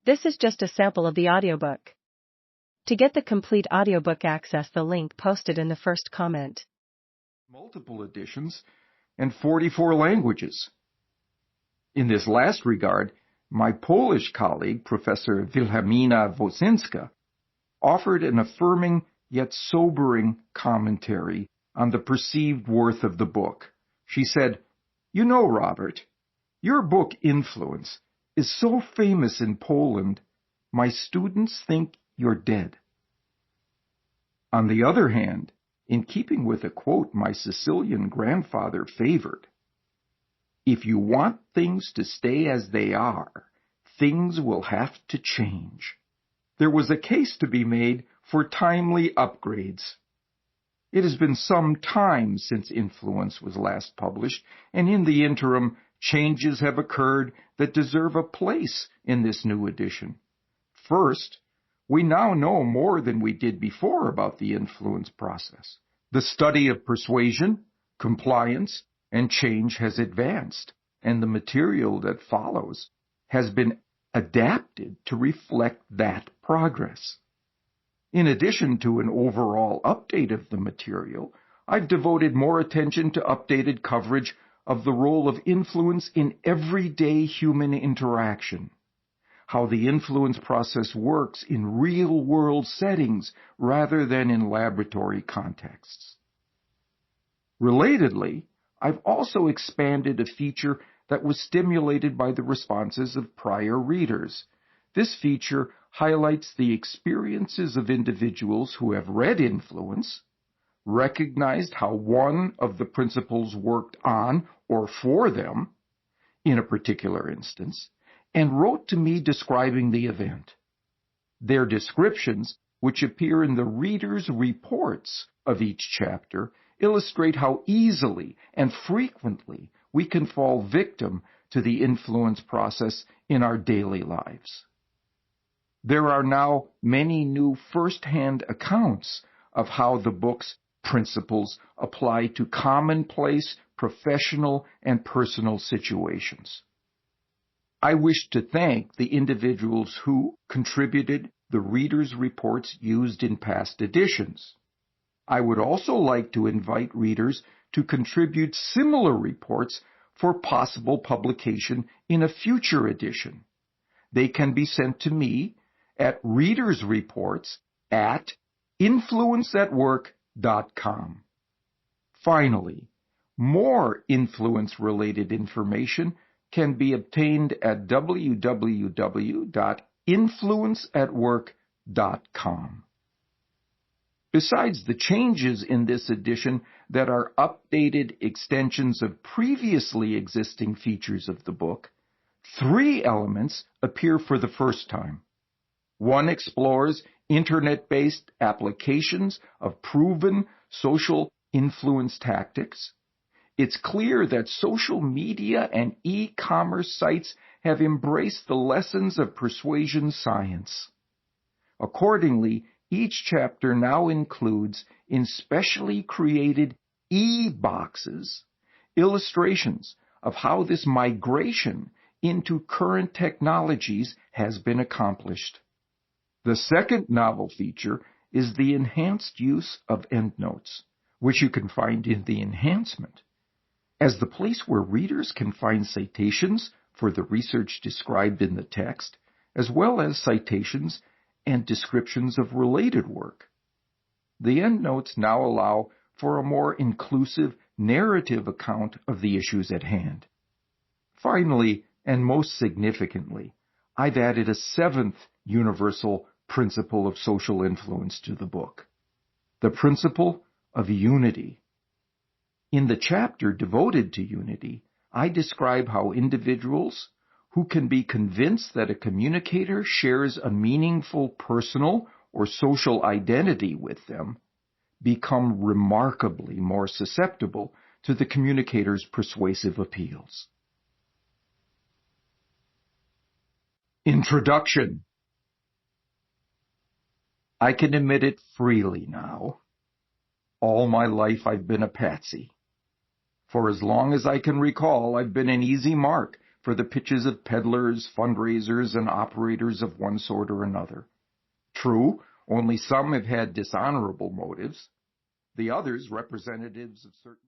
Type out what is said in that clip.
This is just a sample of the audiobook. To get the complete audiobook, access the link posted in the first comment. Multiple editions and 44 languages. In this last regard, my Polish colleague, Professor Wilhelmina Wosinska, offered an affirming yet sobering commentary on the perceived worth of the book. She said, "You know, Robert, your book Influence is so famous in Poland, my students think you're dead." On the other hand, in keeping with a quote my Sicilian grandfather favored, "If you want things to stay as they are, things will have to change." There was a case to be made for timely upgrades. It has been some time since Influence was last published, and in the interim, changes have occurred that deserve a place in this new edition. First, we now know more than we did before about the influence process. The study of persuasion, compliance, and change has advanced, and the material that follows has been adapted to reflect that progress. In addition to an overall update of the material, I've devoted more attention to updated coverage of the role of influence in everyday human interaction, how the influence process works in real-world settings rather than in laboratory contexts. Relatedly, I've also expanded a feature that was stimulated by the responses of prior readers. This feature highlights the experiences of individuals who have read Influence, recognized how one of the principles worked on or for them in a particular instance, and wrote to me describing the event. Their descriptions, which appear in the reader's reports of each chapter, illustrate how easily and frequently we can fall victim to the influence process in our daily lives. There are now many new first-hand accounts of how the book's principles apply to commonplace, professional, and personal situations. I wish to thank the individuals who contributed the readers' reports used in past editions. I would also like to invite readers to contribute similar reports for possible publication in a future edition. They can be sent to me at readersreports@influenceatwork.com. Finally, more influence-related information can be obtained at www.influenceatwork.com. Besides the changes in this edition that are updated extensions of previously existing features of the book, 3 elements appear for the first time. One explores internet-based applications of proven social influence tactics. It's clear that social media and e-commerce sites have embraced the lessons of persuasion science. Accordingly, each chapter now includes, in specially created e-boxes, illustrations of how this migration into current technologies has been accomplished. The second novel feature is the enhanced use of endnotes, which you can find in the enhancement, as the place where readers can find citations for the research described in the text, as well as citations and descriptions of related work. The endnotes now allow for a more inclusive narrative account of the issues at hand. Finally, and most significantly, I've added a 7th universal principle of social influence to the book, the principle of unity. In the chapter devoted to unity, I describe how individuals who can be convinced that a communicator shares a meaningful personal or social identity with them become remarkably more susceptible to the communicator's persuasive appeals. Introduction. I can admit it freely now. All my life I've been a patsy. For as long as I can recall, I've been an easy mark for the pitches of peddlers, fundraisers, and operators of one sort or another. True, only some have had dishonorable motives. The others, representatives of certain